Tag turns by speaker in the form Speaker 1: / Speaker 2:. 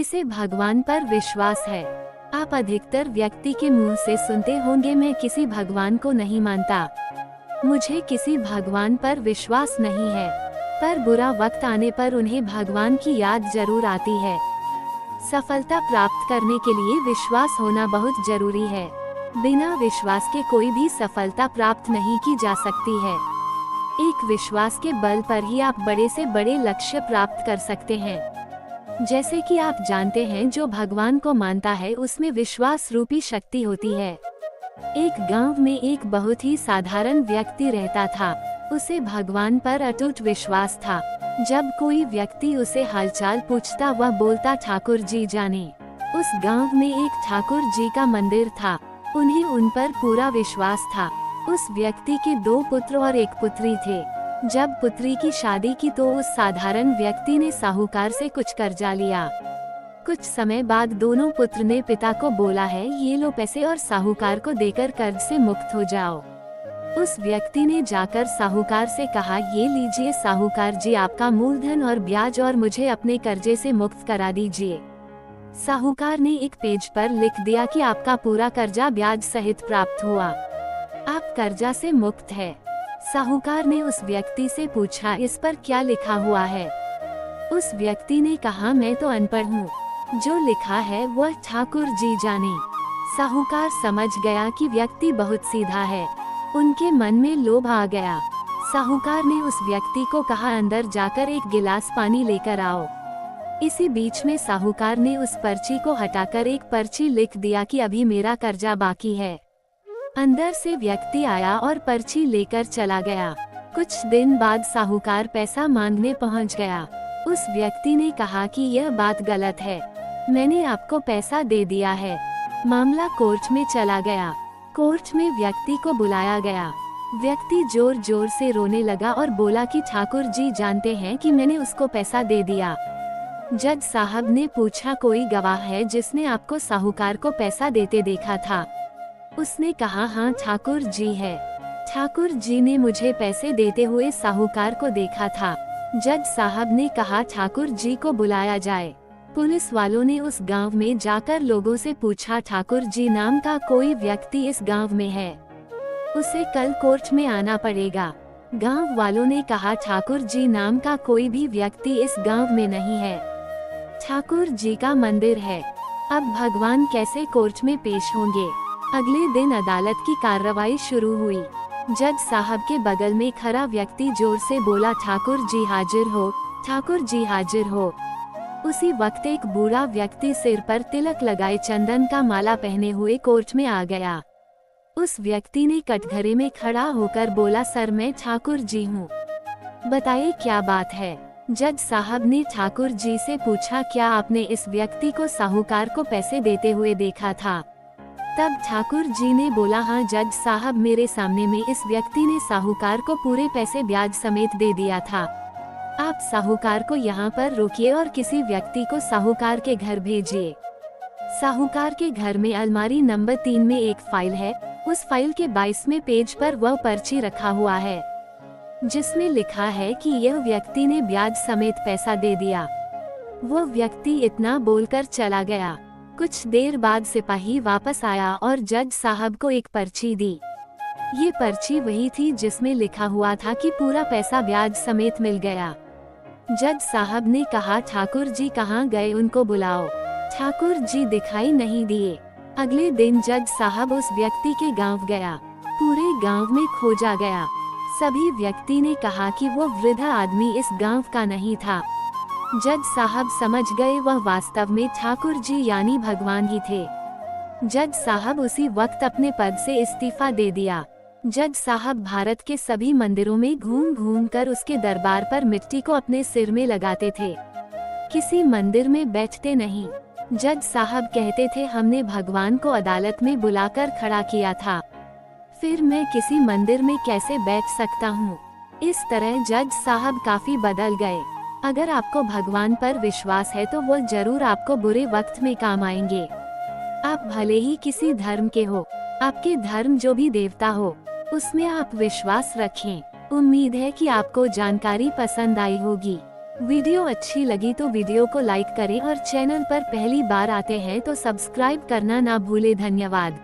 Speaker 1: किसे भगवान पर विश्वास है। आप अधिकतर व्यक्ति के मुंह से सुनते होंगे, मैं किसी भगवान को नहीं मानता, मुझे किसी भगवान पर विश्वास नहीं है। पर बुरा वक्त आने पर उन्हें भगवान की याद जरूर आती है। सफलता प्राप्त करने के लिए विश्वास होना बहुत जरूरी है। बिना विश्वास के कोई भी सफलता प्राप्त नहीं की जा सकती है। एक विश्वास के बल पर ही आप बड़े से बड़े लक्ष्य प्राप्त कर सकते हैं। जैसे कि आप जानते हैं, जो भगवान को मानता है उसमें विश्वास रूपी शक्ति होती है। एक गांव में एक बहुत ही साधारण व्यक्ति रहता था। उसे भगवान पर अटूट विश्वास था। जब कोई व्यक्ति उसे हालचाल पूछता, वह बोलता, ठाकुर जी जाने। उस गांव में एक ठाकुर जी का मंदिर था। उन्हें उन पर पूरा विश्वास था। उस व्यक्ति के 2 पुत्र और 1 पुत्री थे। जब पुत्री की शादी की तो उस साधारण व्यक्ति ने साहूकार से कुछ कर्जा लिया। कुछ समय बाद दोनों पुत्र ने पिता को बोला है, ये लो पैसे और साहूकार को देकर कर्ज से मुक्त हो जाओ। उस व्यक्ति ने जाकर साहूकार से कहा, ये लीजिए साहूकार जी आपका मूलधन और ब्याज, और मुझे अपने कर्जे से मुक्त करा दीजिए। साहूकार ने एक पेज पर लिख दिया कि आपका पूरा कर्जा ब्याज सहित प्राप्त हुआ, आप कर्जा से मुक्त है। साहूकार ने उस व्यक्ति से पूछा, इस पर क्या लिखा हुआ है? उस व्यक्ति ने कहा, मैं तो अनपढ़ हूँ, जो लिखा है वह ठाकुर जी जाने। साहूकार समझ गया कि व्यक्ति बहुत सीधा है। उनके मन में लोभ आ गया। साहूकार ने उस व्यक्ति को कहा, अंदर जाकर एक गिलास पानी लेकर आओ। इसी बीच में साहूकार ने उस पर्ची को हटाकर एक पर्ची लिख दिया कि अभी मेरा कर्जा बाकी है। अंदर से व्यक्ति आया और पर्ची लेकर चला गया। कुछ दिन बाद साहूकार पैसा मांगने पहुंच गया। उस व्यक्ति ने कहा कि यह बात गलत है, मैंने आपको पैसा दे दिया है। मामला कोर्ट में चला गया। कोर्ट में व्यक्ति को बुलाया गया। व्यक्ति जोर जोर से रोने लगा और बोला कि ठाकुर जी जानते हैं कि मैंने उसको पैसा दे दिया। जज साहब ने पूछा, कोई गवाह है जिसने आपको साहूकार को पैसा देते देखा था? उसने कहा, हाँ ठाकुर जी है। ठाकुर जी ने मुझे पैसे देते हुए साहूकार को देखा था। जज साहब ने कहा, ठाकुर जी को बुलाया जाए। पुलिस वालों ने उस गांव में जाकर लोगों से पूछा, ठाकुर जी नाम का कोई व्यक्ति इस गांव में है? उसे कल कोर्ट में आना पड़ेगा। गांव वालों ने कहा, ठाकुर जी नाम का कोई भी व्यक्ति इस गांव में नहीं है, ठाकुर जी का मंदिर है। अब भगवान कैसे कोर्ट में पेश होंगे? अगले दिन अदालत की कार्रवाई शुरू हुई। जज साहब के बगल में खड़ा व्यक्ति जोर से बोला, ठाकुर जी हाजिर हो, ठाकुर जी हाजिर हो। उसी वक्त एक बूढ़ा व्यक्ति सिर पर तिलक लगाए चंदन का माला पहने हुए कोर्ट में आ गया। उस व्यक्ति ने कटघरे में खड़ा होकर बोला, सर मैं ठाकुर जी हूँ, बताइए क्या बात है? जज साहब ने ठाकुर जी से पूछा, क्या आपने इस व्यक्ति को साहूकार को पैसे देते हुए देखा था? तब ठाकुर जी ने बोला, हाँ जज साहब, मेरे सामने में इस व्यक्ति ने साहूकार को पूरे पैसे ब्याज समेत दे दिया था। आप साहूकार को यहाँ पर रोकिए और किसी व्यक्ति को साहूकार के घर भेजिए। साहूकार के घर में अलमारी नंबर 3 में एक फाइल है। उस फाइल के 22वें पेज पर वह पर्ची रखा हुआ है जिसमें लिखा है कि यह व्यक्ति ने ब्याज समेत पैसा दे दिया। वह व्यक्ति इतना बोलकर चला गया। कुछ देर बाद सिपाही वापस आया और जज साहब को एक पर्ची दी। ये पर्ची वही थी जिसमें लिखा हुआ था कि पूरा पैसा ब्याज समेत मिल गया। जज साहब ने कहा, ठाकुर जी कहाँ गए, उनको बुलाओ। ठाकुर जी दिखाई नहीं दिए। अगले दिन जज साहब उस व्यक्ति के गांव गया। पूरे गांव में खोजा गया। सभी व्यक्ति ने कहा कि वो वृद्ध आदमी इस गांव का नहीं था। जज साहब समझ गए वह वास्तव में ठाकुर जी यानी भगवान ही थे। जज साहब उसी वक्त अपने पद से इस्तीफा दे दिया। जज साहब भारत के सभी मंदिरों में घूम घूम कर उसके दरबार पर मिट्टी को अपने सिर में लगाते थे, किसी मंदिर में बैठते नहीं। जज साहब कहते थे, हमने भगवान को अदालत में बुलाकर खड़ा किया था, फिर मैं किसी मंदिर में कैसे बैठ सकता हूँ। इस तरह जज साहब काफी बदल गए। अगर आपको भगवान पर विश्वास है तो वो जरूर आपको बुरे वक्त में काम आएंगे। आप भले ही किसी धर्म के हो, आपके धर्म जो भी देवता हो, उसमें आप विश्वास रखें। उम्मीद है कि आपको जानकारी पसंद आई होगी। वीडियो अच्छी लगी तो वीडियो को लाइक करें और चैनल पर पहली बार आते हैं तो सब्सक्राइब करना ना भूले। धन्यवाद।